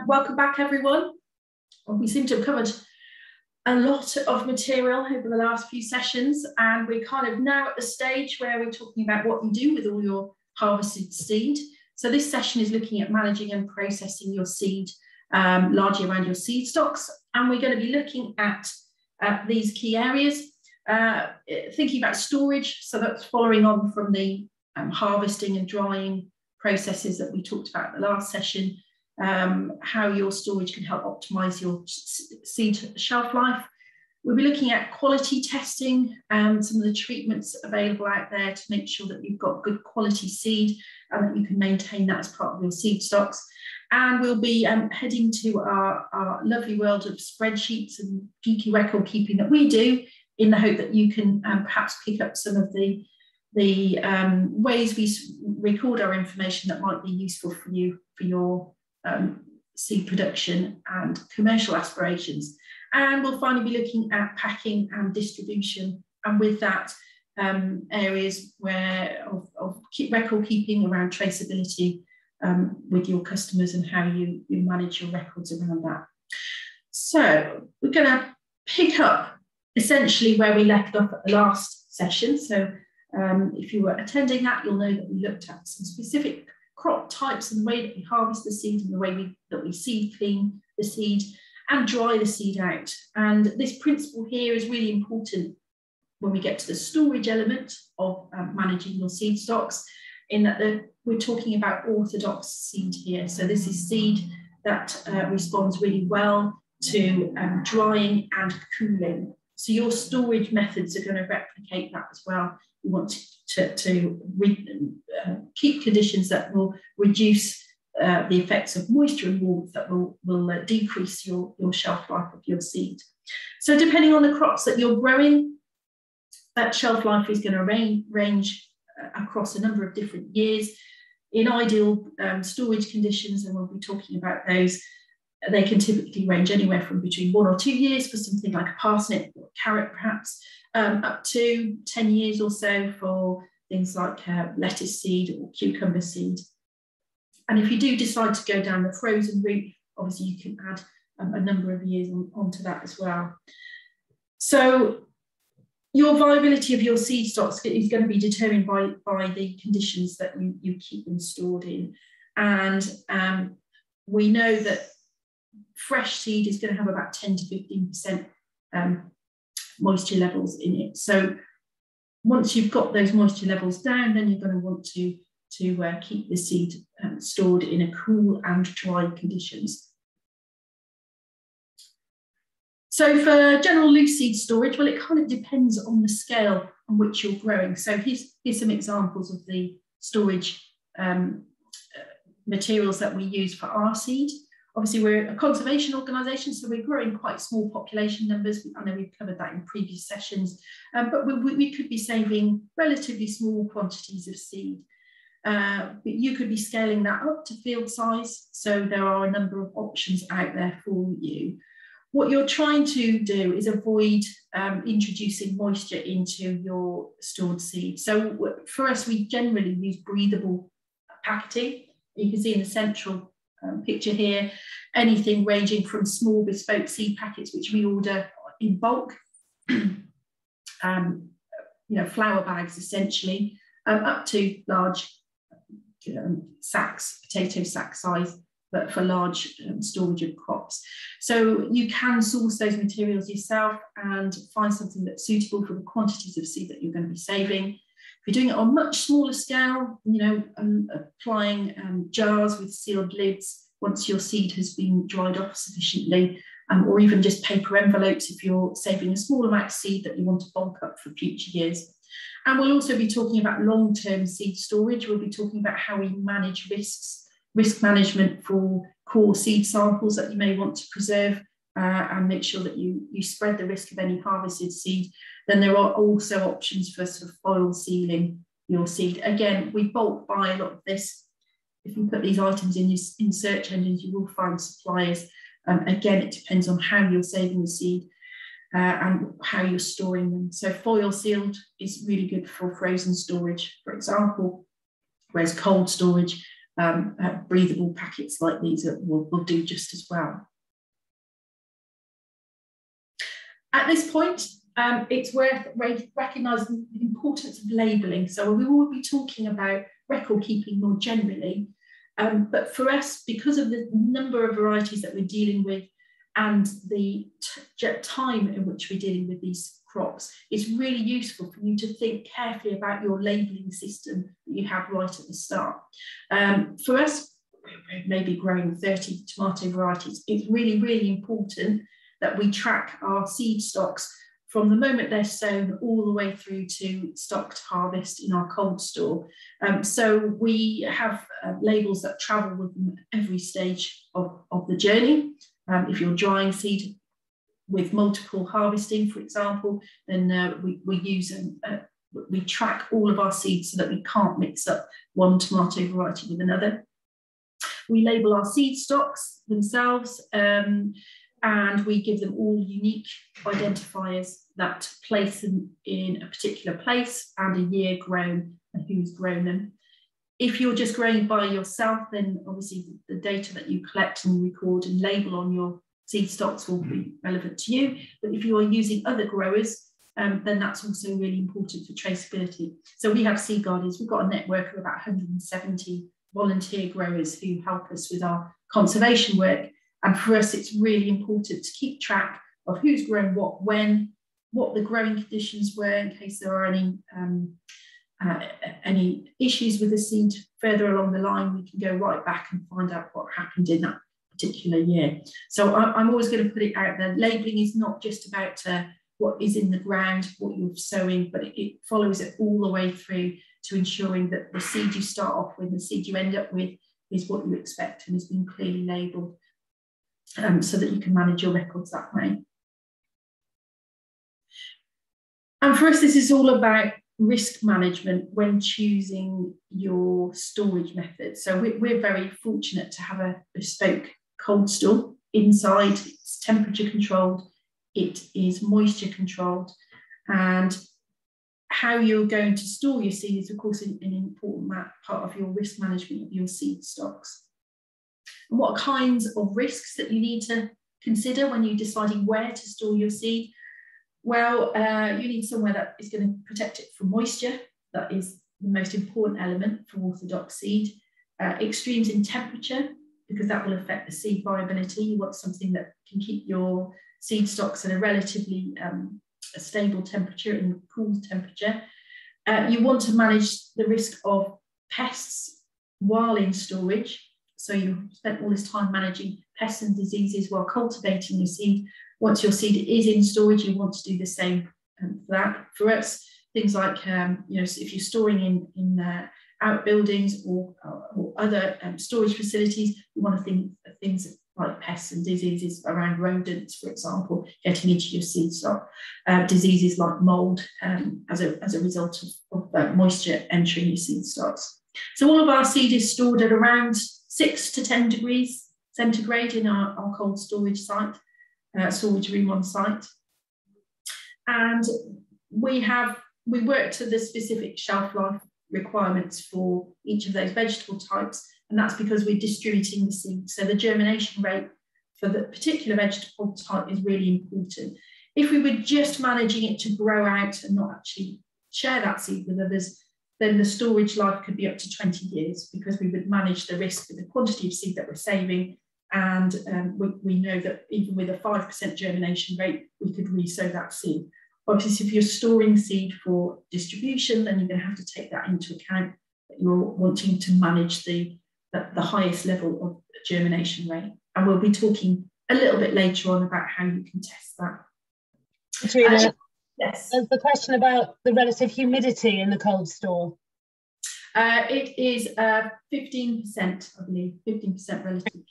Welcome back, everyone. We seem to have covered a lot of material over the last few sessions, and we're kind of now at the stage where we're talking about what you do with all your harvested seed. So this session is looking at managing and processing your seed, largely around your seed stocks, and we're going to be looking at these key areas, thinking about storage. So that's following on from the harvesting and drying processes that we talked about in the last session. How your storage can help optimize your seed shelf life. We'll be looking at quality testing, some of the treatments available out there to make sure that you've got good quality seed and that you can maintain that as part of your seed stocks. And we'll be heading to our lovely world of spreadsheets and geeky record keeping that we do, in the hope that you can perhaps pick up some of the ways we record our information that might be useful for you for your seed production and commercial aspirations. And we'll finally be looking at packing and distribution, and with that areas where of record keeping around traceability with your customers and how you manage your records around that. So we're going to pick up essentially where we left off at the last session. So if you were attending that, you'll know that we looked at some specific crop types and the way that we harvest the seed and the way that we seed clean the seed and dry the seed out. And this principle here is really important when we get to the storage element of managing your seed stocks, in that we're talking about orthodox seed here. So this is seed that responds really well to drying and cooling. So your storage methods are going to replicate that as well. You want to keep conditions that will reduce the effects of moisture and warmth, that will decrease your shelf life of your seed. So depending on the crops that you're growing, that shelf life is going to range across a number of different years. In ideal storage conditions, and we'll be talking about those, they can typically range anywhere from between 1 or 2 years for something like a parsnip or a carrot perhaps, up to 10 years or so for things like lettuce seed or cucumber seed. And if you do decide to go down the frozen route, obviously you can add a number of years onto that as well. So your viability of your seed stocks is going to be determined by the conditions that you keep them stored in. And we know that fresh seed is going to have about 10 to 15% moisture levels in it. So once you've got those moisture levels down, then you're going to want to keep the seed stored in a cool and dry conditions. So for general loose seed storage, well, it kind of depends on the scale on which you're growing. So here's some examples of the storage materials that we use for our seed. Obviously, we're a conservation organisation, so we're growing quite small population numbers. I know we've covered that in previous sessions, but we could be saving relatively small quantities of seed. But you could be scaling that up to field size, so there are a number of options out there for you. What you're trying to do is avoid introducing moisture into your stored seed. So for us, we generally use breathable packaging. You can see in the central picture here, anything ranging from small bespoke seed packets, which we order in bulk, flour bags essentially, up to large sacks, potato sack size, but for large storage of crops. So you can source those materials yourself and find something that's suitable for the quantities of seed that you're going to be saving. If you're doing it on a much smaller scale, applying jars with sealed lids once your seed has been dried off sufficiently, or even just paper envelopes if you're saving a small amount of seed that you want to bulk up for future years. And we'll also be talking about long-term seed storage. We'll be talking about how we manage risk management for core seed samples that you may want to preserve, and make sure that you spread the risk of any harvested seed. Then there are also options for sort of foil sealing your seed. Again, we bulk buy a lot of this. If you put these items in search engines, you will find suppliers. Again, it depends on how you're saving the seed and how you're storing them. So foil sealed is really good for frozen storage, for example, whereas cold storage breathable packets like these will do just as well. At this point, it's worth recognising the importance of labelling. So we will be talking about record keeping more generally, but for us, because of the number of varieties that we're dealing with and the time in which we're dealing with these crops, it's really useful for you to think carefully about your labelling system that you have right at the start. For us, maybe growing 30 tomato varieties, it's really, really important that we track our seed stocks from the moment they're sown all the way through to stocked harvest in our cold store. So we have labels that travel with them at every stage of the journey. If you're drying seed with multiple harvesting, for example, then we track all of our seeds so that we can't mix up one tomato variety with another. We label our seed stocks themselves, and we give them all unique identifiers that place them in a particular place and a year grown and who's grown them. If you're just growing by yourself, then obviously the data that you collect and record and label on your seed stocks will be relevant to you. But if you are using other growers, then that's also really important for traceability. So we have seed gardens. We've got a network of about 170 volunteer growers who help us with our conservation work. And for us, it's really important to keep track of who's grown what, when, what the growing conditions were, in case there are any issues with the seed further along the line. We can go right back and find out what happened in that particular year. So I'm always going to put it out there. Labelling is not just about what is in the ground, what you're sowing, but it follows it all the way through to ensuring that the seed you start off with, the seed you end up with, is what you expect and has been clearly labelled, so that you can manage your records that way. And for us, this is all about risk management when choosing your storage method. So we're very fortunate to have a bespoke cold store inside. It's temperature controlled, it is moisture controlled, and how you're going to store your seed is of course an important part of your risk management of your seed stocks. And what kinds of risks that you need to consider when you're deciding where to store your seed? Well, you need somewhere that is going to protect it from moisture. That is the most important element for orthodox seed. Extremes in temperature, because that will affect the seed viability. You want something that can keep your seed stocks at a relatively a stable temperature and cool temperature. You want to manage the risk of pests while in storage. So you spent all this time managing pests and diseases while cultivating your seed. Once your seed is in storage, you want to do the same for that. For us, things like, if you're storing in outbuildings or other storage facilities, you want to think of things like pests and diseases around rodents, for example, getting into your seed stock. Diseases like mould as a result of moisture entering your seed stocks. So all of our seed is stored at around 6 to 10 degrees centigrade in our cold storage site, storage room on site. And we work to the specific shelf life requirements for each of those vegetable types, and that's because we're distributing the seed. So the germination rate for the particular vegetable type is really important. If we were just managing it to grow out and not actually share that seed with others, then the storage life could be up to 20 years, because we would manage the risk with the quantity of seed that we're saving. And we know that even with a 5% germination rate, we could resow that seed. Obviously, if you're storing seed for distribution, then you're going to have to take that into account, that you're wanting to manage the highest level of germination rate. And we'll be talking a little bit later on about how you can test that. Katrina, yes. There's the question about the relative humidity in the cold store. It is 15%, I believe, 15% relative humidity.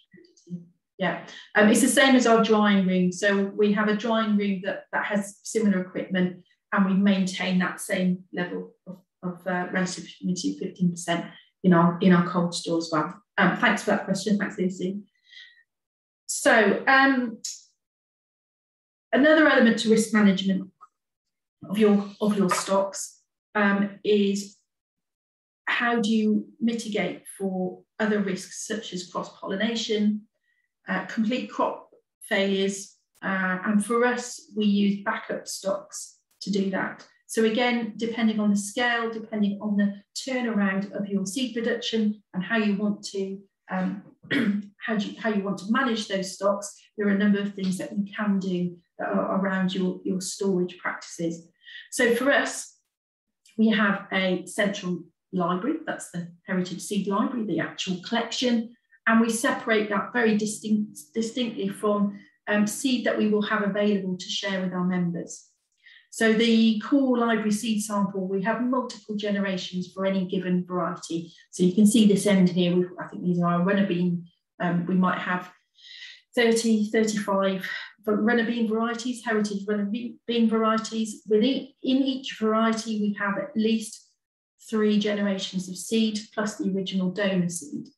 Yeah, it's the same as our drying room. So we have a drying room that has similar equipment, and we maintain that same level of relative humidity, 15% in our cold store as well. Thanks for that question. Thanks, Lucy. So another element to risk management of your stocks is how do you mitigate for other risks such as cross-pollination, complete crop failures, and for us, we use backup stocks to do that. So again, depending on the scale, depending on the turnaround of your seed production and how you want to how you want to manage those stocks, there are a number of things that you can do that are around your storage practices. So for us, we have a central library, that's the heritage seed library, the actual collection, and we separate that very distinctly from seed that we will have available to share with our members. So the core library seed sample, we have multiple generations for any given variety. So you can see this end here, I think these are our runner bean. We might have 30, 35 runner bean varieties, heritage runner bean varieties. In each variety, we have at least 3 generations of seed plus the original donor seed.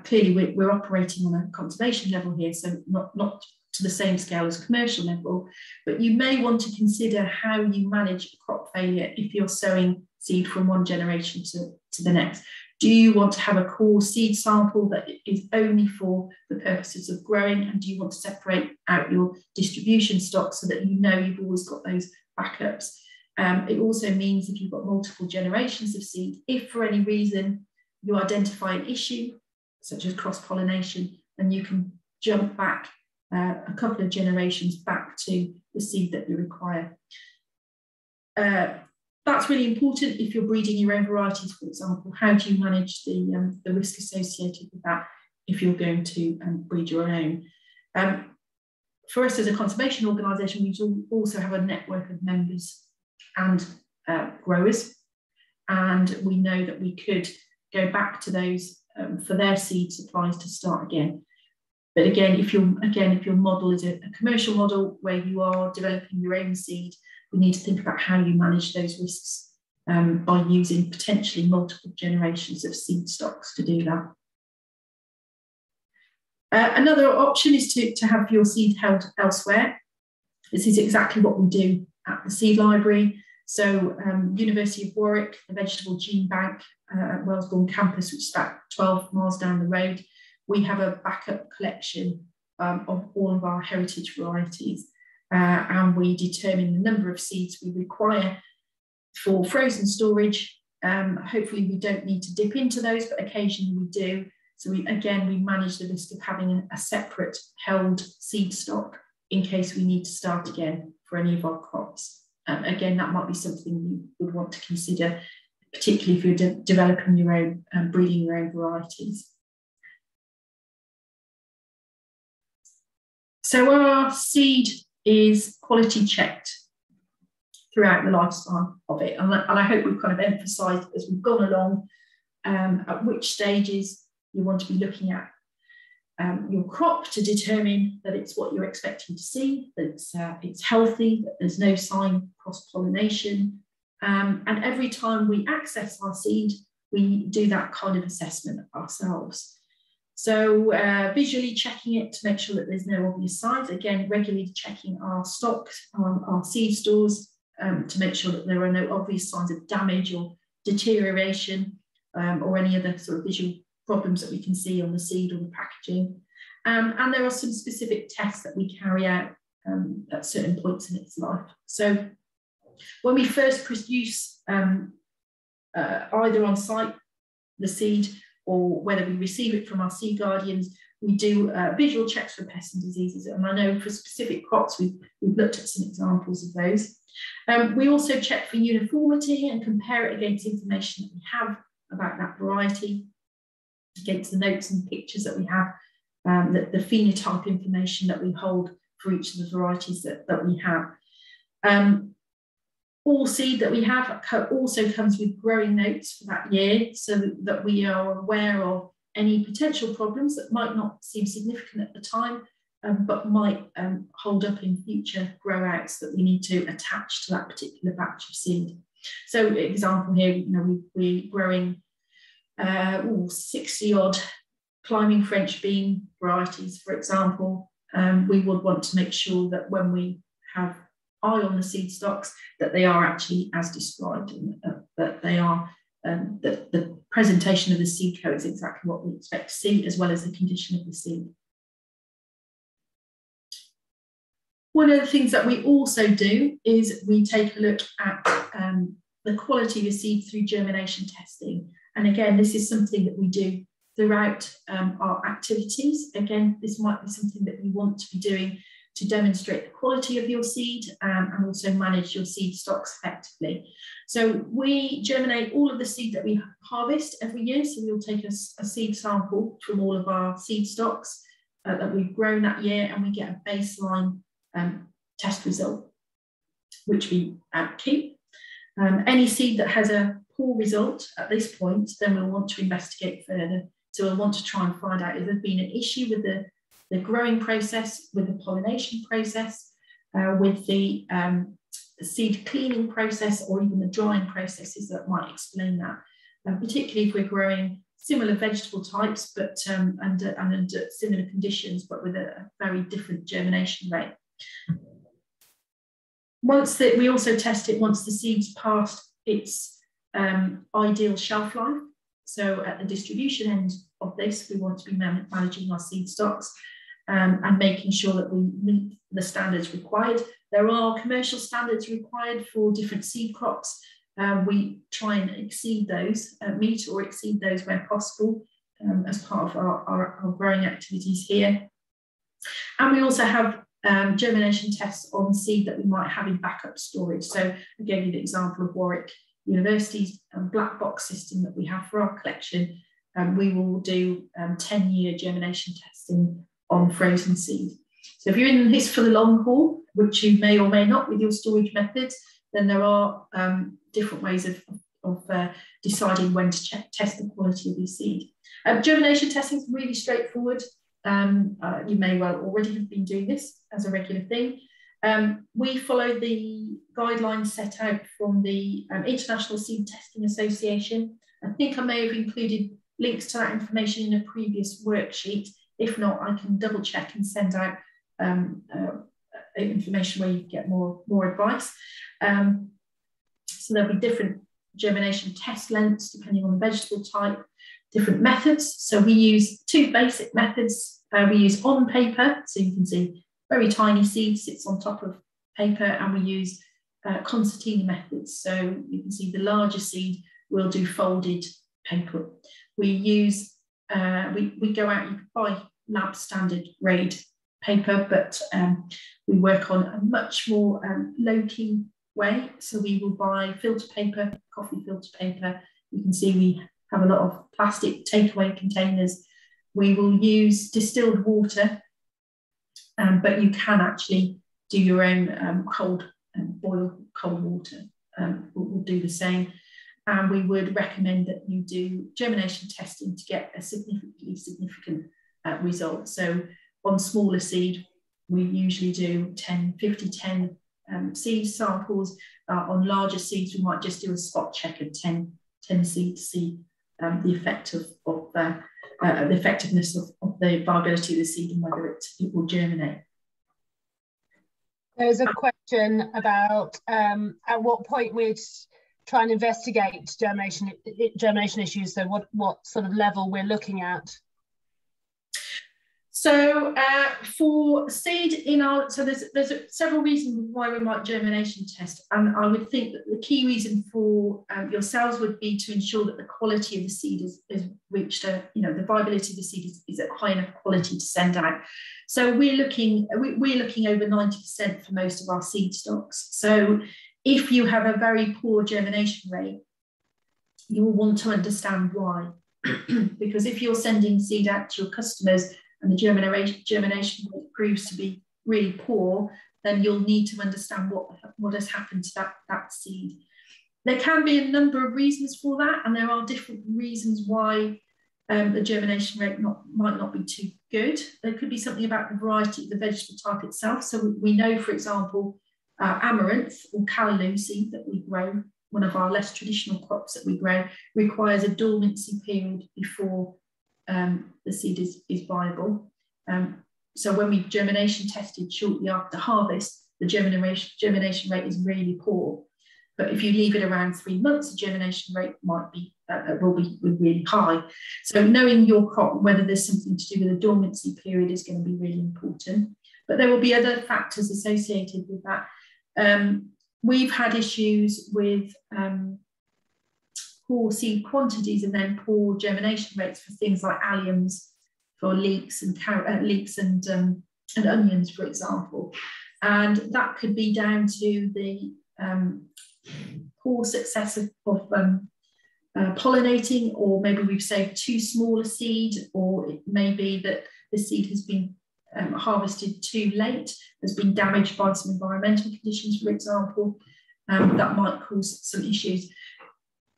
Clearly, we're operating on a conservation level here, so not to the same scale as commercial level, but you may want to consider how you manage crop failure if you're sowing seed from one generation to the next. Do you want to have a core seed sample that is only for the purposes of growing, and do you want to separate out your distribution stock so that you know you've always got those backups? It also means if you've got multiple generations of seed, if for any reason you identify an issue, such as cross-pollination, then you can jump back a couple of generations back to the seed that you require. That's really important if you're breeding your own varieties, for example. How do you manage the risk associated with that if you're going to breed your own? For us as a conservation organisation, we also have a network of members and growers, and we know that we could go back to those for their seed supplies to start again. But again, if your model is a commercial model where you are developing your own seed, we need to think about how you manage those risks by using potentially multiple generations of seed stocks to do that. Another option is to have your seed held elsewhere. This is exactly what we do at the seed library. So University of Warwick, the Vegetable Gene Bank at Wellesbourne campus, which is about 12 miles down the road, we have a backup collection of all of our heritage varieties, and we determine the number of seeds we require for frozen storage. Hopefully we don't need to dip into those, but occasionally we do. So we manage the risk of having a separate held seed stock in case we need to start again for any of our crops. Again, that might be something you would want to consider, particularly if you're developing your own, breeding your own varieties. So our seed is quality checked throughout the lifespan of it. And I hope we've kind of emphasised as we've gone along at which stages you want to be looking at your crop to determine that it's what you're expecting to see, that it's healthy, that there's no sign of cross-pollination. And every time we access our seed, we do that kind of assessment ourselves. So visually checking it to make sure that there's no obvious signs. Again, regularly checking our stocks, our seed stores, to make sure that there are no obvious signs of damage or deterioration or any other sort of visual problems that we can see on the seed or the packaging. And there are some specific tests that we carry out at certain points in its life. So when we first produce either on site the seed or whether we receive it from our seed guardians, we do visual checks for pests and diseases. And I know for specific crops, we've looked at some examples of those. We also check for uniformity and compare it against information that we have about that variety, against the notes and pictures that we have, the phenotype information that we hold for each of the varieties that we have. All seed that we have also comes with growing notes for that year, so that we are aware of any potential problems that might not seem significant at the time, but might hold up in future grow outs that we need to attach to that particular batch of seed. So example here, we're growing 60 odd climbing French bean varieties, for example. We would want to make sure that when we have eye on the seed stocks, that they are actually as described and that they are the presentation of the seed coat is exactly what we expect to see, as well as the condition of the seed. One of the things that we also do is we take a look at the quality of the seed through germination testing. And again, this is something that we do throughout our activities. Again, this might be something that you want to be doing to demonstrate the quality of your seed and also manage your seed stocks effectively. So we germinate all of the seed that we harvest every year. So we'll take a seed sample from all of our seed stocks that we've grown that year, and we get a baseline test result, which we keep. Any seed that has a poor result at this point, then we'll want to investigate further. So we'll want to try and find out if there's been an issue with the growing process, with the pollination process, with the seed cleaning process, or even the drying processes that might explain that. Particularly if we're growing similar vegetable types, but under similar conditions, but with a very different germination rate. We also test it once the seed's passed its ideal shelf life. So at the distribution end of this, we want to be managing our seed stocks and making sure that we meet the standards required. There are commercial standards required for different seed crops. We try and exceed those, meet or exceed those where possible as part of our growing activities here. And we also have germination tests on seed that we might have in backup storage. So I gave you the example of Warwick University's black box system that we have for our collection. We will do 10-year germination testing on frozen seed. So if you're in this for the long haul, which you may or may not with your storage methods, then there are different ways of deciding when to test the quality of your seed. Germination testing is really straightforward. You may well already have been doing this as a regular thing. We follow the guidelines set out from the International Seed Testing Association. I think I may have included links to that information in a previous worksheet. If not, I can double check and send out information where you get more advice. So there'll be different germination test lengths depending on the vegetable type, different methods. So we use two basic methods. We use on paper, so you can see very tiny seed sits on top of paper, and we use concertina methods. So you can see the larger seed will do folded paper. We use, we go out, you can buy lab standard grade paper, but we work on a much more low-key way. So we will buy filter paper, coffee filter paper. You can see we have a lot of plastic takeaway containers. We will use distilled water, but you can actually do your own boil cold water. We'll do the same. And we would recommend that you do germination testing to get a significant result. So on smaller seed, we usually do 10 seed samples. On larger seeds, we might just do a spot check of 10 seeds to see the effect of the effectiveness of the viability of the seed and whether it will germinate. There's a question about at what point we'd try and investigate germination issues. So what sort of level we're looking at? So for seed in our, so there's several reasons why we might germination test, and I would think that the key reason for yourselves would be to ensure that the quality of the seed is reached the viability of the seed is at high enough quality to send out. So we're looking over 90% for most of our seed stocks. So if you have a very poor germination rate, you will want to understand why, because if you're sending seed out to your customers and the germination rate proves to be really poor, then you'll need to understand what has happened to that seed. There can be a number of reasons for that, and there are different reasons why the germination rate might not be too good. There could be something about the variety of the vegetable type itself. So we know, for example, amaranth or callaloo seed that we grow, one of our less traditional crops that we grow, requires a dormancy period before the seed is viable. So when we germination tested shortly after harvest, the germination rate is really poor. But if you leave it around 3 months, the germination rate might be will be really high. So knowing your crop, whether there's something to do with a dormancy period, is going to be really important. But there will be other factors associated with that. We've had issues with poor seed quantities and then poor germination rates for things like alliums, for leeks and onions, for example. And that could be down to the poor success of pollinating, or maybe we've saved too small a seed, or it may be that the seed has been harvested too late, has been damaged by some environmental conditions, for example. That might cause some issues.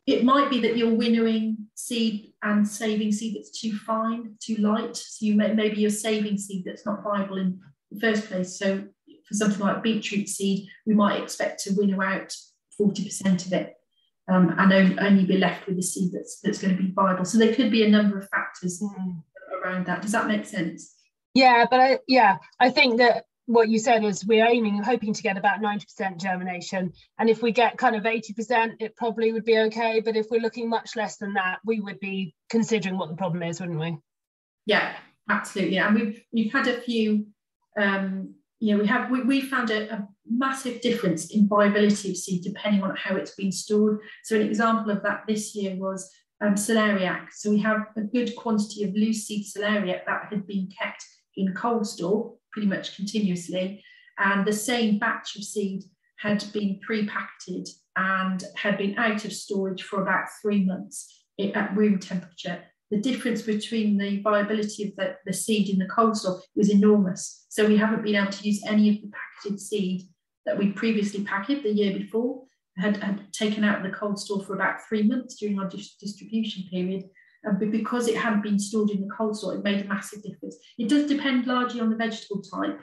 It might be that you're winnowing seed and saving seed that's too fine, too light. So maybe you're saving seed that's not viable in the first place. So for something like beetroot seed, we might expect to winnow out 40% of it and only be left with the seed that's going to be viable. So there could be a number of factors around that. Does that make sense? Yeah, but I think that what you said is we're hoping to get about 90% germination, and if we get kind of 80%, it probably would be okay. But if we're looking much less than that, we would be considering what the problem is, wouldn't we? Yeah, absolutely. And we've had a few. We found a massive difference in viability of seed depending on how it's been stored. So an example of that this year was celeriac. So we have a good quantity of loose seed celeriac that had been kept in cold store pretty much continuously, and the same batch of seed had been pre-packeted and had been out of storage for about 3 months at room temperature. The difference between the viability of the seed in the cold store was enormous. So we haven't been able to use any of the packeted seed that we previously packed the year before, had taken out of the cold store for about 3 months during our distribution period. But because it hadn't been stored in the cold store, it made a massive difference. It does depend largely on the vegetable type,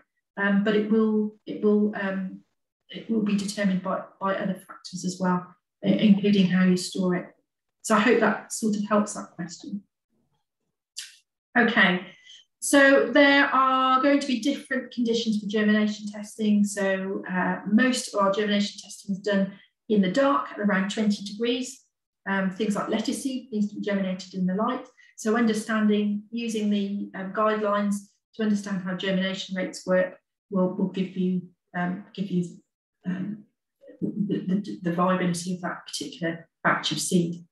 but it will be determined by other factors as well, including how you store it. So I hope that sort of helps that question. Okay, so there are going to be different conditions for germination testing. So most of our germination testing is done in the dark at around 20 degrees. Things like lettuce seed needs to be germinated in the light. So using the guidelines to understand how germination rates work will give you the viability of that particular batch of seed.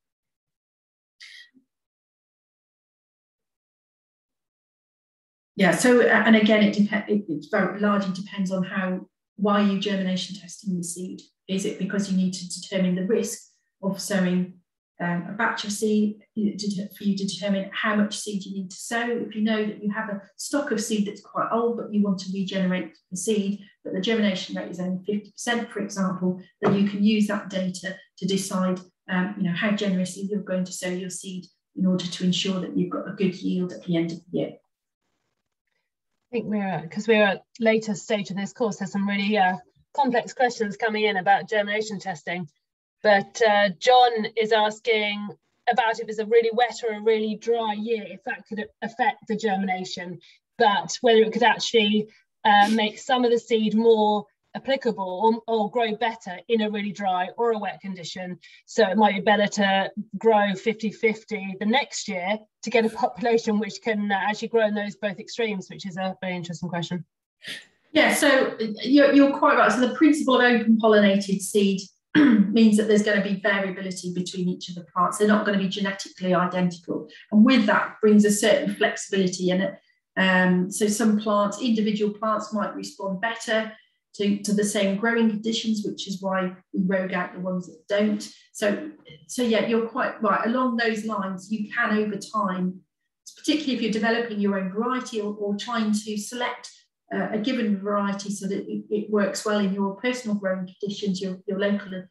Yeah, so and again, it very largely depends on why you germination testing the seed. Is it because you need to determine the risk of sowing a batch of seed, for you to determine how much seed you need to sow? If you know that you have a stock of seed that's quite old, but you want to regenerate the seed, but the germination rate is only 50%, for example, then you can use that data to decide how generously you're going to sow your seed in order to ensure that you've got a good yield at the end of the year. I think because we're at later stage of this course, there's some really complex questions coming in about germination testing. But John is asking about if it's a really wet or a really dry year, if that could affect the germination, but whether it could actually make some of the seed more applicable or grow better in a really dry or a wet condition. So it might be better to grow 50-50 the next year to get a population which can actually grow in those both extremes, which is a very interesting question. Yeah, so you're quite right. So the principle of open pollinated seed means that there's going to be variability between each of the plants. They're not going to be genetically identical. And with that brings a certain flexibility in it. So some plants, individual plants, might respond better to the same growing conditions, which is why we rogue out the ones that don't. So yeah, you're quite right. Along those lines, you can over time, particularly if you're developing your own variety or trying to select a given variety so that it works well in your personal growing conditions, your local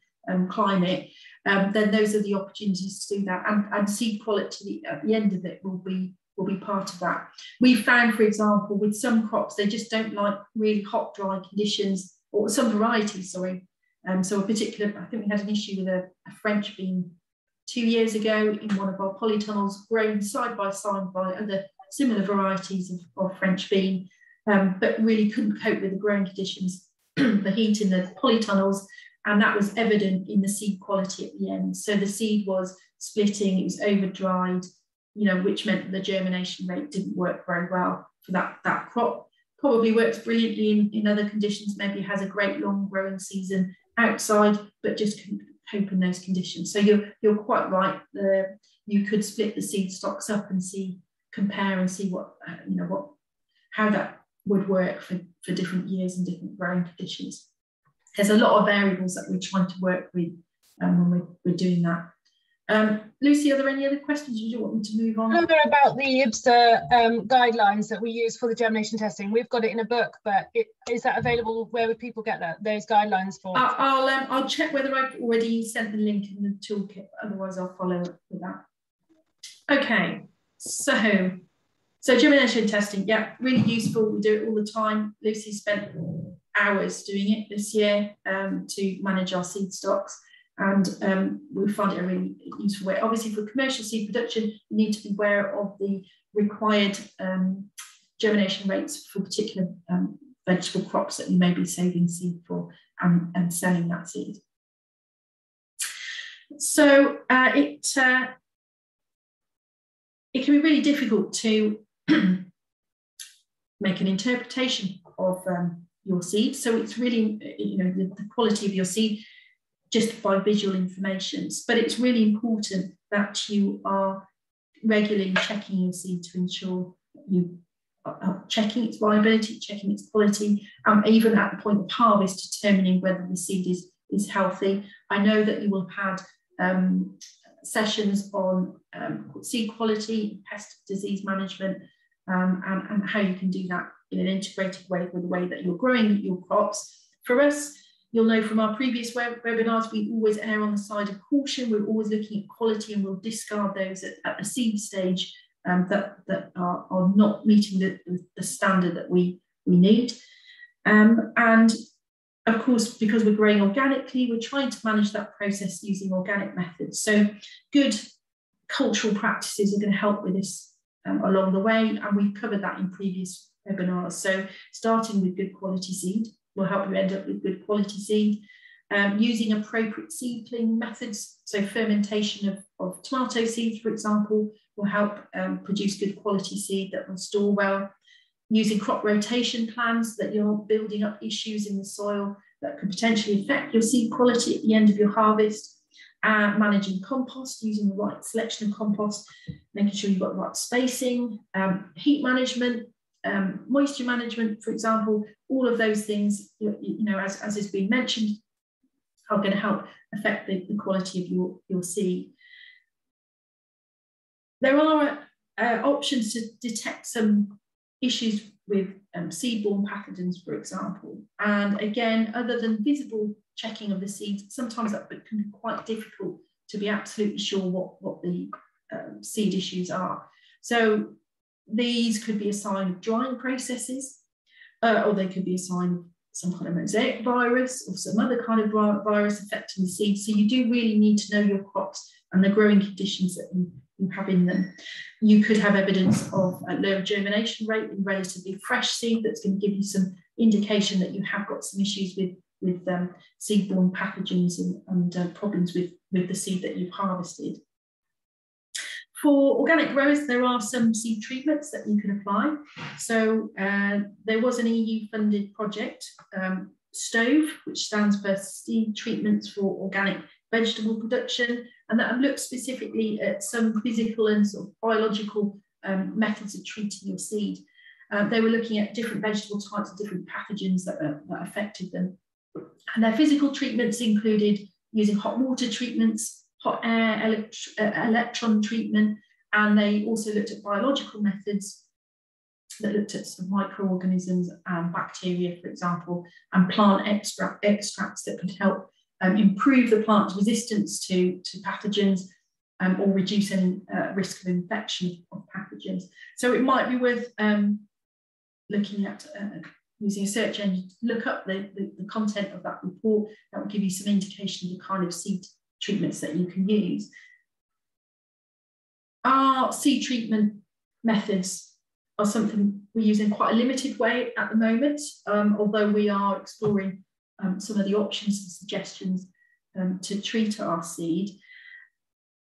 climate, then those are the opportunities to do that. And seed quality at the end of it will be part of that. We found, for example, with some crops, they just don't like really hot, dry conditions, or some varieties, sorry. So a particular, I think we had an issue with a French bean 2 years ago in one of our polytunnels, grown side by side by other similar varieties of French bean. But really couldn't cope with the growing conditions, the heat in the polytunnels, and that was evident in the seed quality at the end. So the seed was splitting, it was over dried, you know, which meant that the germination rate didn't work very well for that crop. Probably works brilliantly in other conditions, maybe has a great long growing season outside, but just couldn't cope in those conditions. So you're quite right. You could split the seed stocks up and compare and see what, how that would work for different years and different growing conditions. There's a lot of variables that we're trying to work with when we're doing that. Lucy, are there any other questions you want me to move on? Another about the IBSA guidelines that we use for the germination testing. We've got it in a book, but is that available? Where would people get those guidelines for? I'll check whether I've already sent the link in the toolkit. Otherwise, I'll follow up with that. Okay, so germination testing, yeah, really useful. We do it all the time. Lucy spent hours doing it this year to manage our seed stocks. And we find it a really useful way. Obviously, for commercial seed production, you need to be aware of the required germination rates for particular vegetable crops that you may be saving seed for and selling that seed. So it can be really difficult to make an interpretation of your seed. So it's really, the quality of your seed just by visual information, but it's really important that you are regularly checking your seed to ensure you are checking its viability, checking its quality, even at the point of harvest, determining whether the seed is healthy. I know that you will have had sessions on seed quality, pest disease management, and how you can do that in an integrated way with the way that you're growing your crops. For us, you'll know from our previous webinars, we always err on the side of caution. We're always looking at quality, and we'll discard those at the seed stage that are not meeting the standard that we need. And of course, because we're growing organically, we're trying to manage that process using organic methods. So good cultural practices are going to help with this along the way, and we've covered that in previous webinars. So starting with good quality seed will help you end up with good quality seed. Using appropriate seedling methods, so fermentation of tomato seeds, for example, will help produce good quality seed that will store well. Using crop rotation plans that you're building up issues in the soil that could potentially affect your seed quality at the end of your harvest. Managing compost, using the right selection of compost, making sure you've got the right spacing, heat management, moisture management, for example. All of those things, as has been mentioned, are going to help affect the quality of your seed. There are options to detect some issues with seed-borne pathogens, for example. And again, other than visible checking of the seeds, sometimes that can be quite difficult to be absolutely sure what the seed issues are. So these could be a sign of drying processes, or they could be a sign of some kind of mosaic virus or some other kind of virus affecting the seeds. So you do really need to know your crops and the growing conditions that you have in them. You could have evidence of a low germination rate in relatively fresh seed that's going to give you some indication that you have got some issues with seed-borne pathogens and problems with the seed that you've harvested. For organic growers, there are some seed treatments that you can apply. So there was an EU-funded project, STOVE, which stands for Seed Treatments for Organic Vegetable Production, and that looked specifically at some physical and sort of biological methods of treating your seed. They were looking at different vegetable types and different pathogens that affected them. And their physical treatments included using hot water treatments, hot air, electron treatment, and they also looked at biological methods that looked at some microorganisms and bacteria, for example, and plant extracts that could help improve the plant's resistance to pathogens or reduce any risk of infection of pathogens. So it might be worth looking at using a search engine to look up the content of that report. That will give you some indication of the kind of seed treatments that you can use. Our seed treatment methods are something we use in quite a limited way at the moment, although we are exploring some of the options and suggestions to treat our seed.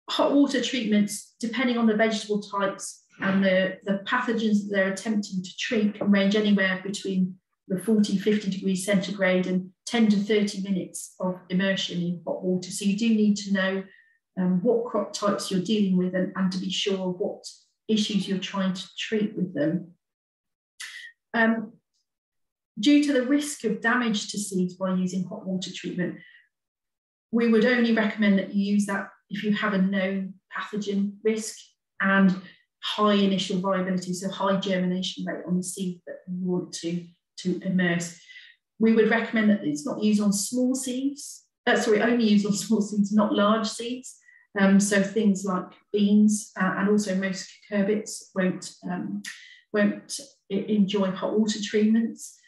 hot water treatments, depending on the vegetable types and the pathogens that they're attempting to treat, can range anywhere between the 40-50 degrees centigrade and 10 to 30 minutes of immersion in hot water. So you do need to know what crop types you're dealing with and to be sure what issues you're trying to treat with them. Due to the risk of damage to seeds by using hot water treatment, we would only recommend that you use that if you have a known pathogen risk and high initial viability, so high germination rate on the seed that you want to immerse. We would recommend that it's not used on small seeds, only used on small seeds, not large seeds. So things like beans and also most cucurbits won't enjoy hot water treatments.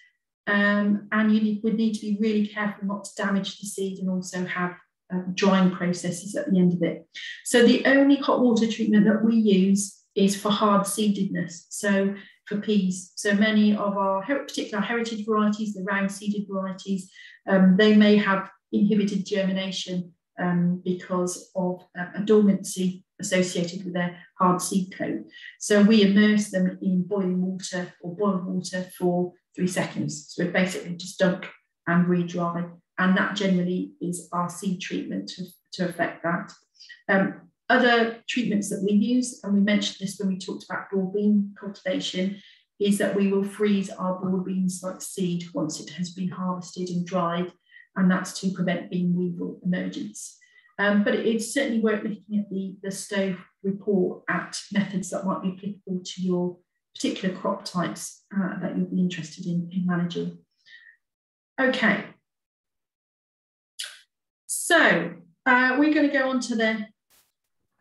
And you would need to be really careful not to damage the seed and also have drying processes at the end of it. So the only hot water treatment that we use is for hard seededness, so for peas. So many of our particular heritage varieties, the round seeded varieties, they may have inhibited germination because of a dormancy associated with their hard seed coat. So we immerse them in boiling water or boiled water for 3 seconds. So we basically just dunk and re-dry, and that generally is our seed treatment to affect that. Other treatments that we use, and we mentioned this when we talked about broad bean cultivation, is that we will freeze our broad beans like seed once it has been harvested and dried, and that's to prevent bean weevil emergence. But it's certainly worth looking at the Stowe report at methods that might be applicable to your particular crop types that you'll be interested in managing. Okay, so we're going to go on to the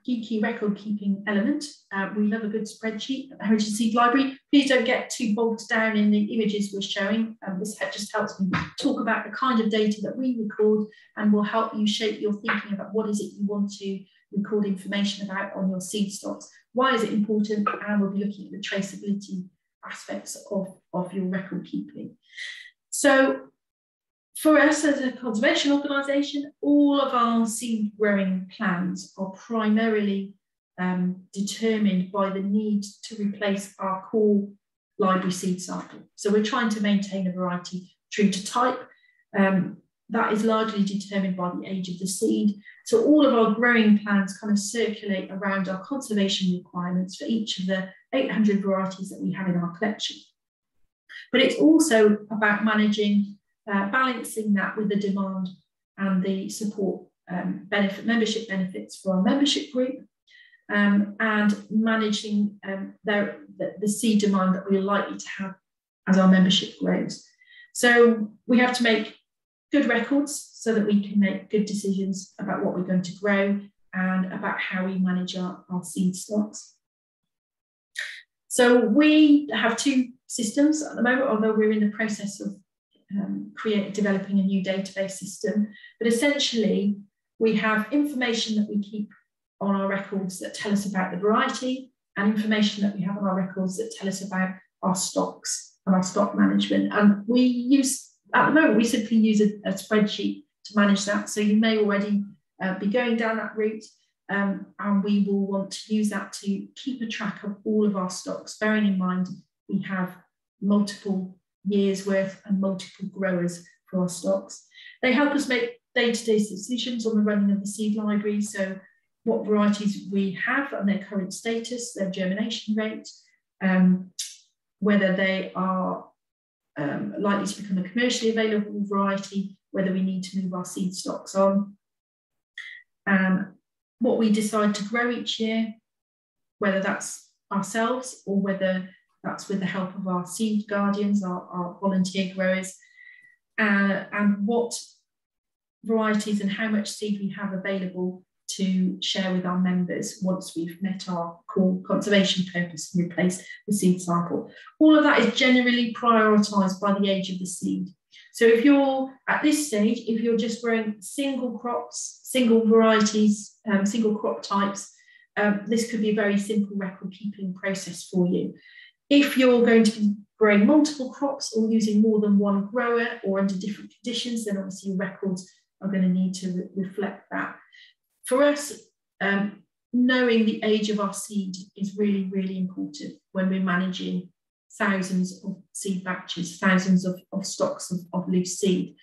geeky record keeping element. We love a good spreadsheet at the Heritage Seed Library. Please don't get too bogged down in the images we're showing. This just helps me talk about the kind of data that we record and will help you shape your thinking about what is it you want to record information about on your seed stocks. Why is it important? And we'll be looking at the traceability aspects of your record keeping. So for us as a conservation organisation, all of our seed growing plans are primarily determined by the need to replace our core library seed sample. So we're trying to maintain a variety true to type. That is largely determined by the age of the seed. So all of our growing plans kind of circulate around our conservation requirements for each of the 800 varieties that we have in our collection. But it's also about managing balancing that with the demand and the support membership benefits for our membership group, and managing the seed demand that we're likely to have as our membership grows. So we have to make good records so that we can make good decisions about what we're going to grow and about how we manage our seed stocks. So we have 2 systems at the moment, although we're in the process of developing a new database system. But essentially, we have information that we keep on our records that tell us about the variety, and information that we have on our records that tell us about our stocks and our stock management. And we use, at the moment, we simply use a spreadsheet to manage that. So you may already be going down that route, and we will want to use that to keep a track of all of our stocks, bearing in mind we have multiple years worth and multiple growers for our stocks. They help us make day-to-day decisions on the running of the seed library. So what varieties we have and their current status, their germination rate, whether they are likely to become a commercially available variety, whether we need to move our seed stocks on, what we decide to grow each year, whether that's ourselves or whether that's with the help of our seed guardians, our volunteer growers, and what varieties and how much seed we have available to share with our members once we've met our core conservation purpose and replaced the seed sample. All of that is generally prioritised by the age of the seed. So if you're at this stage, if you're just growing single crops, single varieties, single crop types, this could be a very simple record keeping process for you. If you're going to be growing multiple crops or using more than one grower or under different conditions, then obviously your records are going to need to reflect that. For us, knowing the age of our seed is really, really important when we're managing thousands of seed batches, thousands of stocks of loose seed,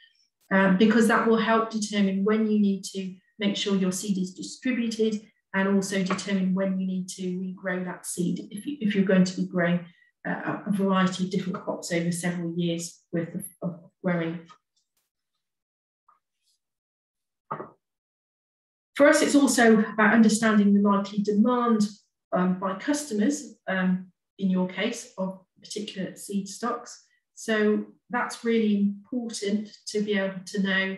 because that will help determine when you need to make sure your seed is distributed, and also determine when you need to regrow that seed if you're going to be growing a variety of different crops over several years worth of growing. For us, it's also about understanding the likely demand by customers, in your case, of particular seed stocks. So that's really important to be able to know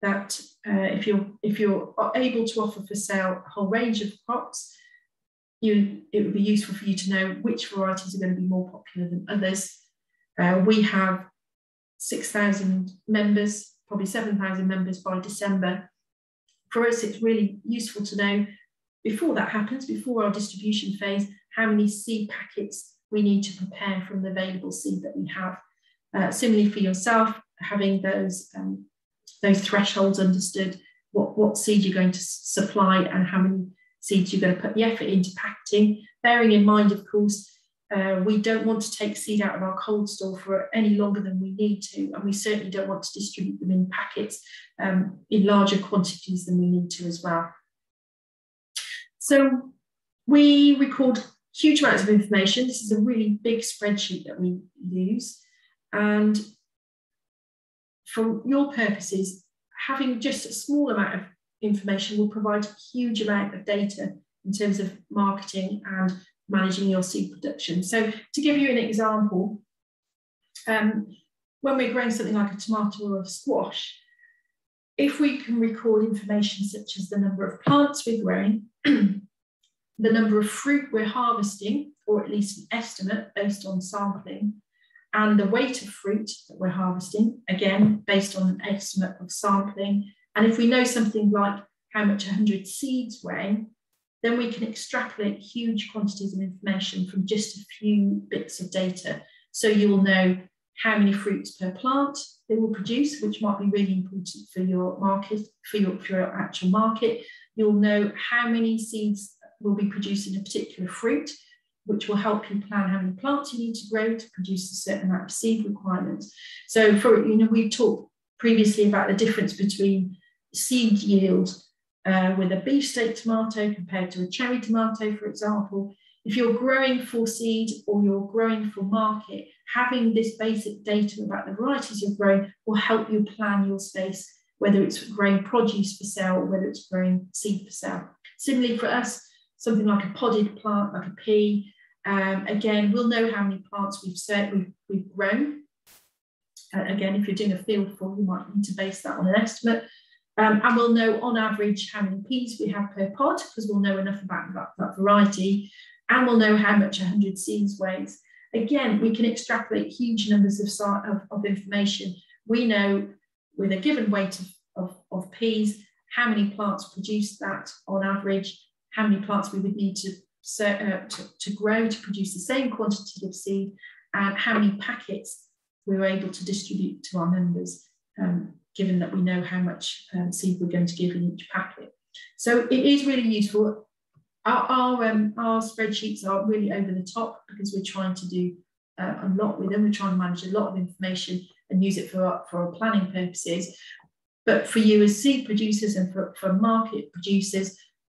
that if you're able to offer for sale a whole range of crops, it would be useful for you to know which varieties are going to be more popular than others. We have 6,000 members, probably 7,000 members by December. For us, it's really useful to know before that happens, before our distribution phase, how many seed packets we need to prepare from the available seed that we have. Similarly for yourself, having those thresholds understood, what seed you're going to supply and how many seeds you're going to put the effort into packaging, bearing in mind, of course, we don't want to take seed out of our cold store for any longer than we need to, and we certainly don't want to distribute them in packets in larger quantities than we need to as well. So we record huge amounts of information. This is a really big spreadsheet that we use, and for your purposes, having just a small amount of information will provide a huge amount of data in terms of marketing and managing your seed production. So to give you an example, when we're growing something like a tomato or a squash, if we can record information such as the number of plants we're growing, the number of fruit we're harvesting, or at least an estimate based on sampling, and the weight of fruit that we're harvesting, again, based on an estimate of sampling. And if we know something like how much 100 seeds weigh, then we can extrapolate huge quantities of information from just a few bits of data. So you'll know how many fruits per plant they will produce, which might be really important for your market, for your actual market. You'll know how many seeds will be produced in a particular fruit, which will help you plan how many plants you need to grow to produce a certain amount of seed requirements. So we talked previously about the difference between seed yield with a beefsteak tomato compared to a cherry tomato, for example. If you're growing for seed or you're growing for market, having this basic data about the varieties you're growing will help you plan your space, whether it's growing produce for sale or whether it's growing seed for sale. Similarly for us, something like a podded plant, like a pea, again, we'll know how many plants we've grown. Again, if you're doing a field full, you might need to base that on an estimate. And we'll know on average how many peas we have per pod, because we'll know enough about that variety, and we'll know how much 100 seeds weighs. Again, we can extrapolate huge numbers of information. We know with a given weight of peas, how many plants produce that on average, how many plants we would need to grow to produce the same quantity of seed, and how many packets we were able to distribute to our members, given that we know how much seed we're going to give in each packet. So it is really useful. Our spreadsheets are really over the top because we're trying to do a lot with them. We're trying to manage a lot of information and use it for our planning purposes. But for you as seed producers and for market producers,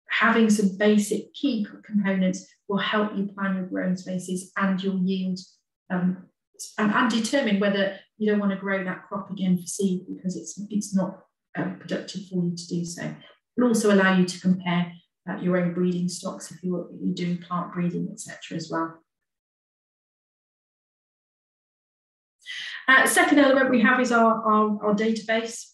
having some basic key components will help you plan your growing spaces and your yield, and determine whether you don't want to grow that crop again for seed because it's not productive for you to do so. It will also allow you to compare your own breeding stocks if you're doing plant breeding, etc. as well. Second element we have is our database,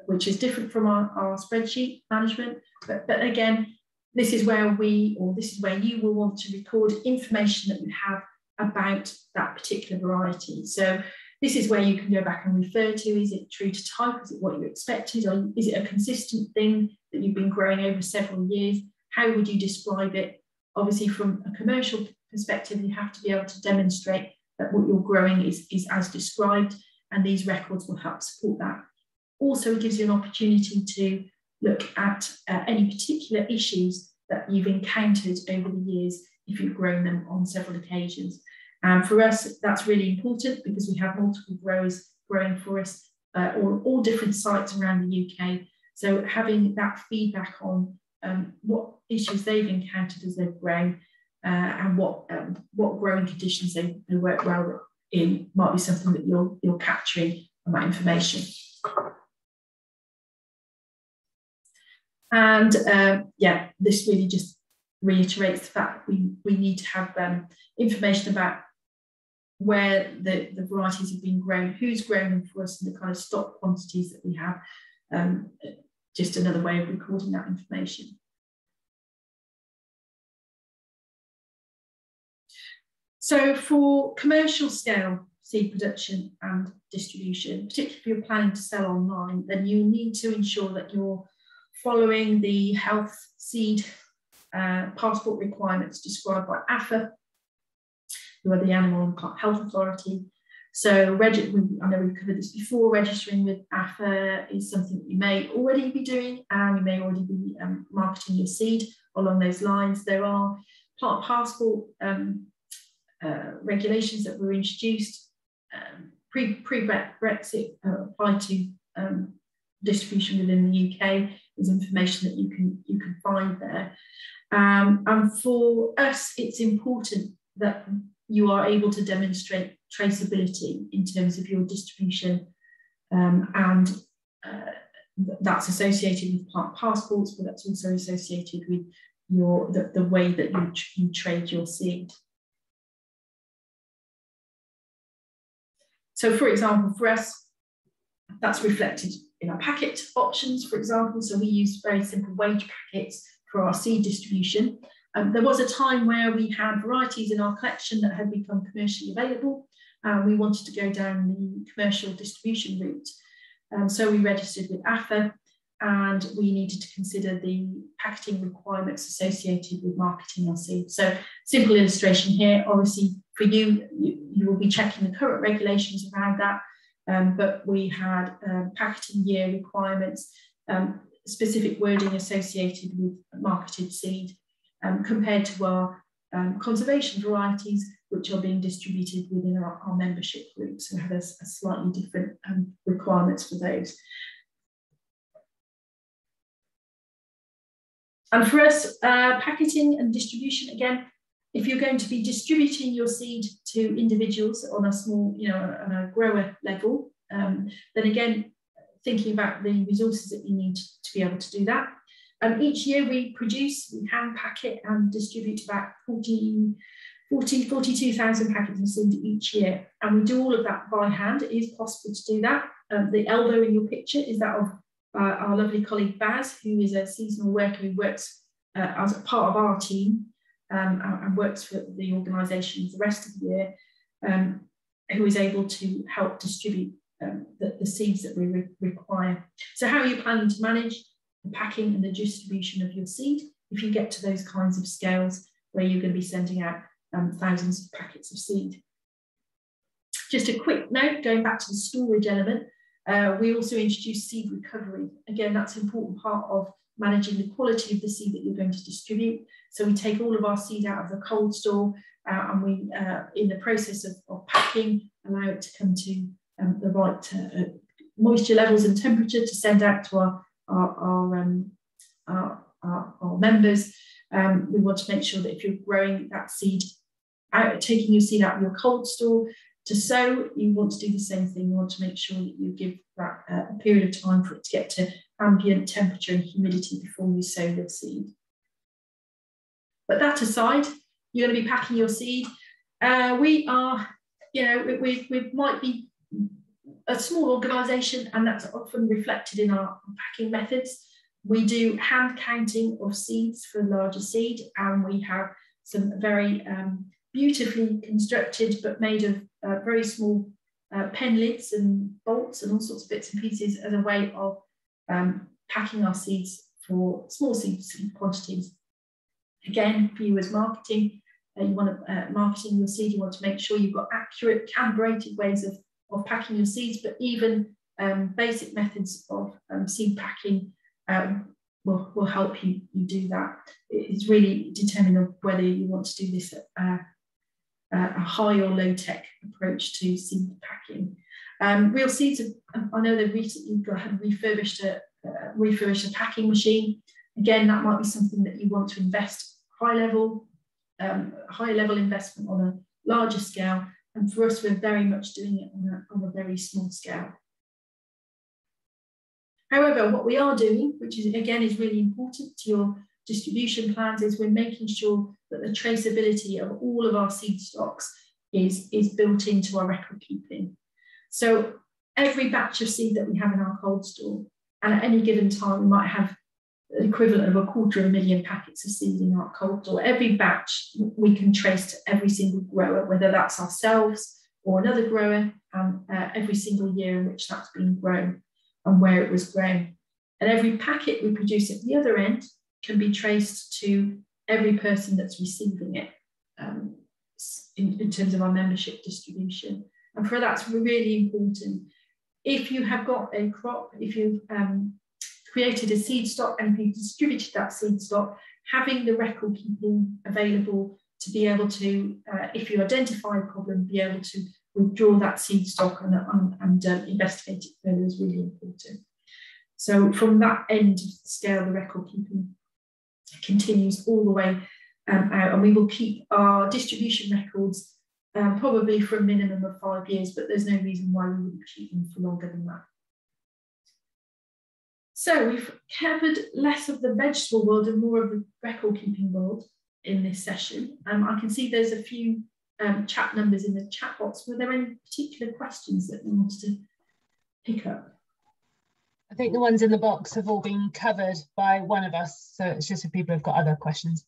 which is different from our spreadsheet management. But again, this is where you will want to record information that you have about that particular variety. So this is where you can go back and refer to, is it true to type? Is it what you expected? Or is it a consistent thing that you've been growing over several years? How would you describe it? Obviously, from a commercial perspective, you have to be able to demonstrate that what you're growing is as described, and these records will help support that. Also, it gives you an opportunity to look at any particular issues that you've encountered over the years if you've grown them on several occasions. And for us, that's really important because we have multiple growers growing for us, all different sites around the UK. So having that feedback on what issues they've encountered as they've grown and what growing conditions they work well in might be something that you're capturing on that information. And yeah, this really just reiterates the fact that we need to have information about where the varieties have been grown, who's grown them for us, and the kind of stock quantities that we have. Just another way of recording that information. So for commercial scale seed production and distribution, particularly if you're planning to sell online, then you need to ensure that you're following the health seed passport requirements described by AFA, who are the Animal and Plant Health Authority. So I know we've covered this before, registering with AFA is something that you may already be doing, and you may already be marketing your seed along those lines. There are plant passport regulations that were introduced pre-Brexit apply to distribution within the UK. There's information that you can find there. And for us, it's important that you are able to demonstrate traceability in terms of your distribution, and that's associated with plant passports, but that's also associated with the way that you trade your seed. So, for example, for us, that's reflected in our packet options, for example. So we use very simple wage packets for our seed distribution. There was a time where we had varieties in our collection that had become commercially available, and we wanted to go down the commercial distribution route. So we registered with AFA, and we needed to consider the packaging requirements associated with marketing our seed. So simple illustration here, obviously for you will be checking the current regulations around that, but we had packaging year requirements, specific wording associated with marketed seed, compared to our conservation varieties, which are being distributed within our membership group. So we have a slightly different requirements for those. And for us, packaging and distribution, again, if you're going to be distributing your seed to individuals on a small, on a grower level, then again, thinking about the resources that you need to be able to do that. Each year we hand packet and distribute about 42,000 packets of seed each year. And we do all of that by hand. It is possible to do that. The elbow in your picture is that of our lovely colleague Baz, who is a seasonal worker who works as a part of our team and works for the organisation the rest of the year, who is able to help distribute the seeds that we require. So how are you planning to manage the packing and the distribution of your seed if you get to those kinds of scales where you're going to be sending out thousands of packets of seed? Just a quick note, going back to the storage element, we also introduced seed recovery. Again, that's an important part of managing the quality of the seed that you're going to distribute. So we take all of our seed out of the cold store and we, in the process of packing, allow it to come to the right moisture levels and temperature to send out to our members. We want to make sure that if you're growing that seed out, taking your seed out of your cold store to sow, you want to do the same thing. You want to make sure that you give that a period of time for it to get to ambient temperature and humidity before you sow your seed. But that aside, you're going to be packing your seed. We are, we might be a small organisation, and that's often reflected in our packing methods. We do hand counting of seeds for larger seed, and we have some very beautifully constructed but made of very small pen lids and bolts and all sorts of bits and pieces as a way of packing our seeds for small seed quantities. Again, for you as marketing, you want to marketing your seed, you want to make sure you've got accurate, calibrated ways of packing your seeds, but even basic methods of seed packing will help you do that. It's really determined on whether you want to do this at a high or low tech approach to seed packing. Real seeds, I know they've recently refurbished a packing machine. Again, that might be something that you want to invest high level investment on a larger scale. And for us, we're very much doing it on a very small scale. However, what we are doing, which is again is really important to your distribution plans, is we're making sure that the traceability of all of our seed stocks is built into our record keeping. So every batch of seed that we have in our cold store, and at any given time we might have the equivalent of 250,000 packets of seed in our cold store. Every batch we can trace to every single grower, whether that's ourselves or another grower, and every single year in which that's been grown and where it was grown. And every packet we produce at the other end can be traced to every person that's receiving it in terms of our membership distribution. And for that's really important. If you have got a crop, if you've created a seed stock and you've distributed that seed stock, having the record keeping available to be able to, if you identify a problem, be able to withdraw that seed stock and investigate it further is really important. So from that end of the scale, the record keeping continues all the way out, and we will keep our distribution records probably for a minimum of 5 years, but there's no reason why we wouldn't keep them for longer than that. So we've covered less of the vegetable world and more of the record keeping world in this session. I can see there's a few chat numbers in the chat box. Were there any particular questions that you wanted to pick up? I think the ones in the box have all been covered by one of us, so it's just if people have got other questions.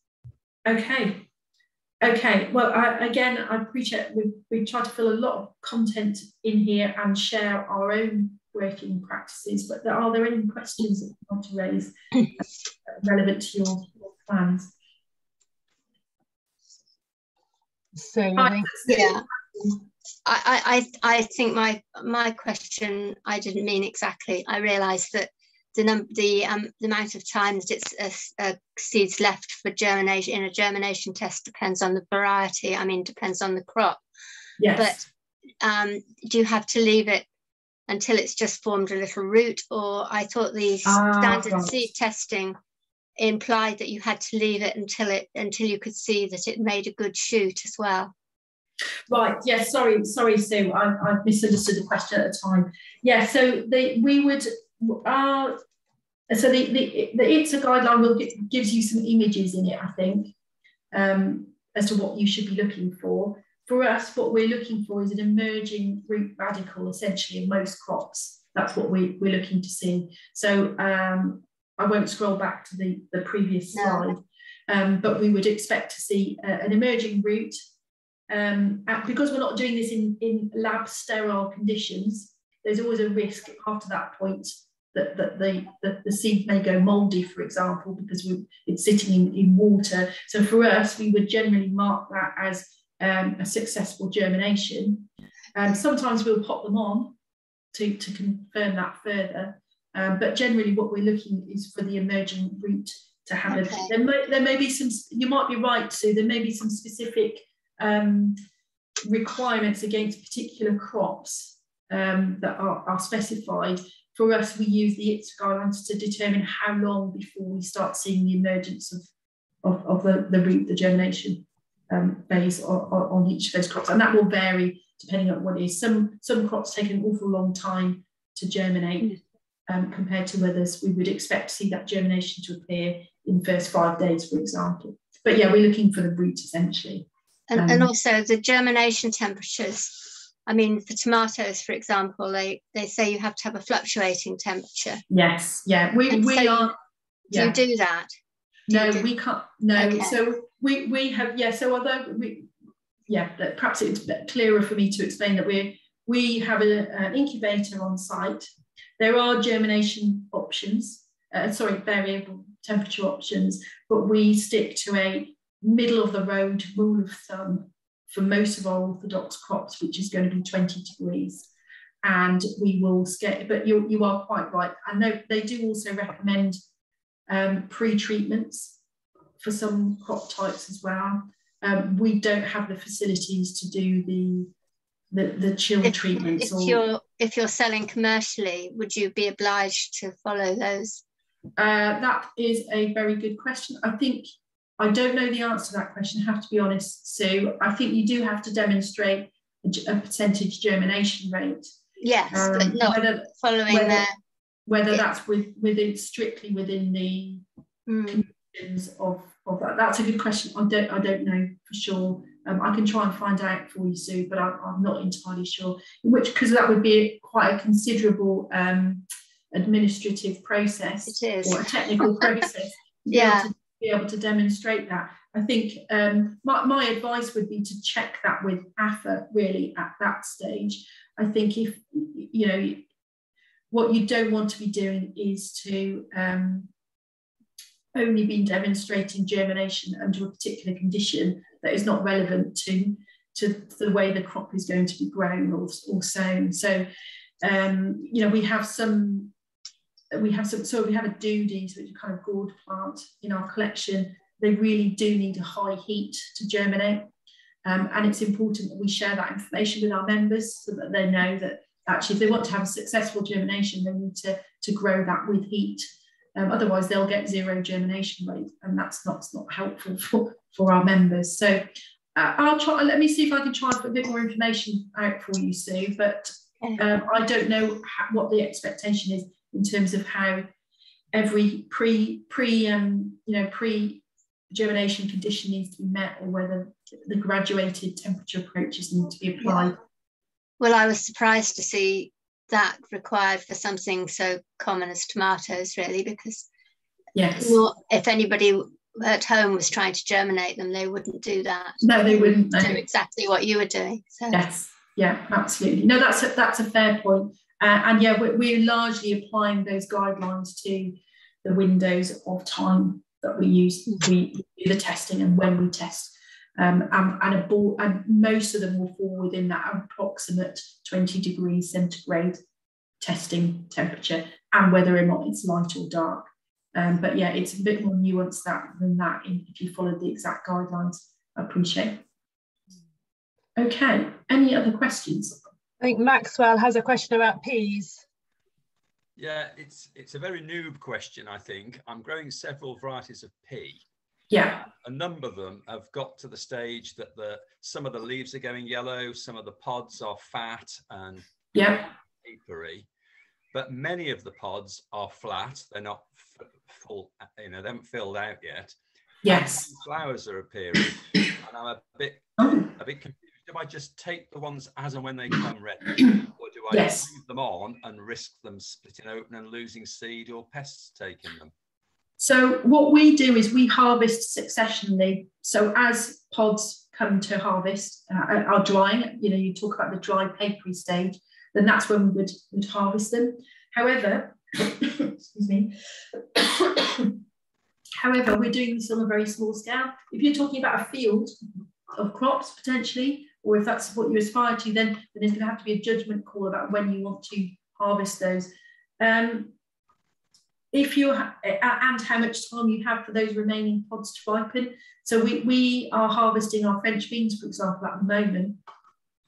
Okay. Well, again, I appreciate we try to fill a lot of content in here and share our own working practices, but are there any questions that you want to raise relevant to your plans? So yeah, I think my question I didn't mean exactly. I realised that the amount of time that it's seeds left for germination in a germination test depends on the variety. I mean, depends on the crop. Yes. But do you have to leave it until it's just formed a little root? Or I thought the standard seed testing implied that you had to leave it until you could see that it made a good shoot as well. Right. Yeah. Sorry, Sue. I misunderstood the question at the time. Yeah. So the ITSA guideline gives you some images in it, I think, as to what you should be looking for. For us, what we're looking for is an emerging root radical, essentially, in most crops. That's what we're looking to see. So I won't scroll back to the previous slide, but we would expect to see an emerging root. Because we're not doing this in lab sterile conditions, there's always a risk after that point that the seed may go mouldy, for example, because it's sitting in water. So for us, we would generally mark that as a successful germination. Sometimes we'll pop them on to confirm that further, but generally what we're looking is for the emerging root to have there may be some, you might be right, Sue, there may be some specific requirements against particular crops that are specified. For us, we use the ITSA guidelines to determine how long before we start seeing the emergence of the root, the germination phase on each of those crops, and that will vary depending on what it is. Some crops take an awful long time to germinate compared to others. We would expect to see that germination to appear in the first 5 days, for example. But yeah, we're looking for the root essentially. And also the germination temperatures. I mean, for tomatoes, for example, they say you have to have a fluctuating temperature. Yes, yeah, we are. Do you do that? We can't. No, okay. So we have, yeah. So although perhaps it's clearer for me to explain that we have an incubator on site. There are germination options, variable temperature options, but we stick to a middle of the road rule of thumb for most of our orthodox crops, which is going to be 20 degrees. And we will scale, but you are quite right. I know they do also recommend pre-treatments for some crop types as well. We don't have the facilities to do the chill treatments. If you're selling commercially, would you be obliged to follow those? That is a very good question. I don't know the answer to that question, I have to be honest, Sue. I think you do have to demonstrate a percentage germination rate. Yes, but not whether that's strictly within the conditions of that. That's a good question. I don't know for sure. I can try and find out for you, Sue, but I'm not entirely sure. Because that would be quite a considerable administrative process or a technical process. Yeah. To be able to demonstrate that. I think my advice would be to check that with AFA really at that stage. I think if, you know, what you don't want to be doing is to only be demonstrating germination under a particular condition that is not relevant to the way the crop is going to be grown or sown. So, you know, we have a Doodies, which is kind of gourd plant in our collection. They really do need a high heat to germinate. And it's important that we share that information with our members so that they know that actually if they want to have a successful germination, they need to grow that with heat. Otherwise they'll get zero germination rate, and that's not helpful for our members. So I'll try, let me see if I can try and put a bit more information out for you, Sue, but I don't know what the expectation is in terms of how every pre-germination condition needs to be met, or whether the graduated temperature approaches need to be applied. Yeah. Well, I was surprised to see that required for something so common as tomatoes, really, because if anybody at home was trying to germinate them, they wouldn't do that. No, they wouldn't. Do exactly what you were doing. So. Yes, yeah, absolutely. No, that's a fair point. And yeah, we're largely applying those guidelines to the windows of time that we use. We do the testing and when we test. And most of them will fall within that approximate 20 degrees centigrade testing temperature, and whether or not it's light or dark. But yeah, it's a bit more nuanced than that if you follow the exact guidelines. I appreciate. Okay, any other questions? I think Maxwell has a question about peas. Yeah, it's a very noob question, I think. I'm growing several varieties of pea. Yeah. A number of them have got to the stage that some of the leaves are going yellow, some of the pods are fat and papery, but many of the pods are flat. They're not full, they haven't filled out yet. Yes. Flowers are appearing, and I'm a bit confused. Do I just take the ones as and when they come ready, or do I leave them on and risk them splitting open and losing seed or pests taking them? So what we do is we harvest successionally. So as pods come to harvest, are drying, you talk about the dry papery stage, then that's when we would harvest them. However, excuse me, however, we're doing this on a very small scale. If you're talking about a field of crops potentially, or if that's what you aspire to, then there's going to have to be a judgment call about when you want to harvest those. If you and how much time you have for those remaining pods to ripen. So we are harvesting our French beans, for example, at the moment.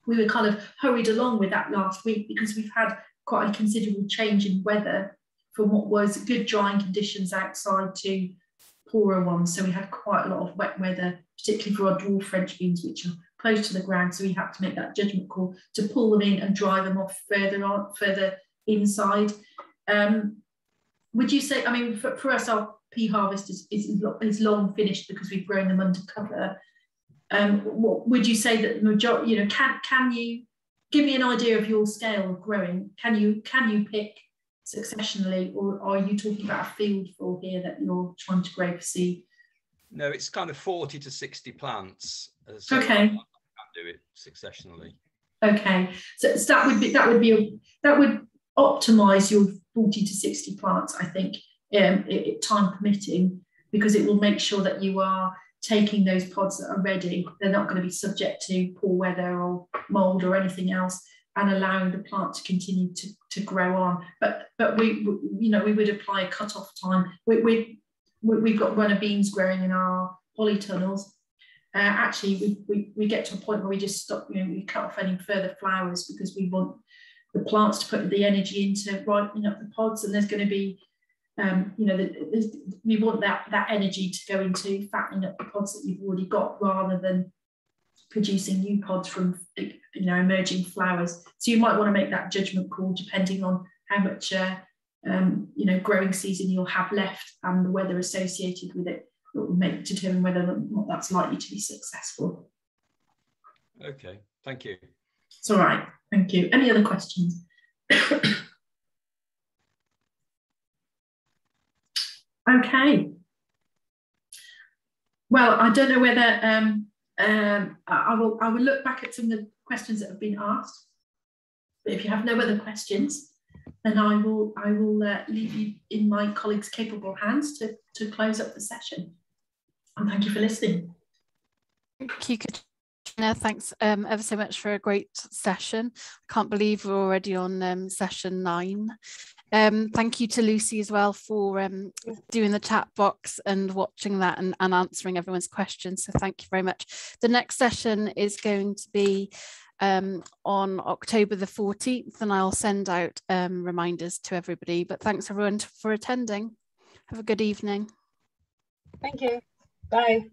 We were kind of hurried along with that last week because we've had quite a considerable change in weather from what was good drying conditions outside to poorer ones. So we had quite a lot of wet weather, particularly for our dwarf French beans, which are close to the ground. So we had to make that judgment call to pull them in and dry them off further inside. Would you say, I mean, for us, our pea harvest is long finished because we've grown them under cover. What would you say that the majority, can you give me an idea of your scale of growing? Can you pick successionally, or are you talking about a field full here that you're trying to grow for seed? No, it's kind of 40 to 60 plants. So okay. I can't do it successionally. Okay, so that would optimize your 40 to 60 plants, I think, time permitting, because it will make sure that you are taking those pods that are ready. They're not going to be subject to poor weather or mold or anything else, and allowing the plant to continue to grow on. But we would apply a cut-off time. we've got runner beans growing in our polytunnels, actually we get to a point where we just stop, we cut off any further flowers because we want the plants to put the energy into ripening up the pods, and there's going to be, we want that energy to go into fattening up the pods that you've already got, rather than producing new pods from emerging flowers. So you might want to make that judgment call depending on how much growing season you'll have left and the weather associated with it. It will determine whether or not that's likely to be successful. Okay, thank you. It's all right, thank you. Any other questions? Okay. Well, I don't know whether I will look back at some of the questions that have been asked. But if you have no other questions, then I will leave you in my colleagues' capable hands to close up the session. And thank you for listening. Thank you, Katrina. Thanks ever so much for a great session. I can't believe we're already on session 9. Thank you to Lucy as well for doing the chat box and watching that and answering everyone's questions. So thank you very much. The next session is going to be on October the 14th, and I'll send out reminders to everybody. But thanks everyone for attending. Have a good evening. Thank you. Bye.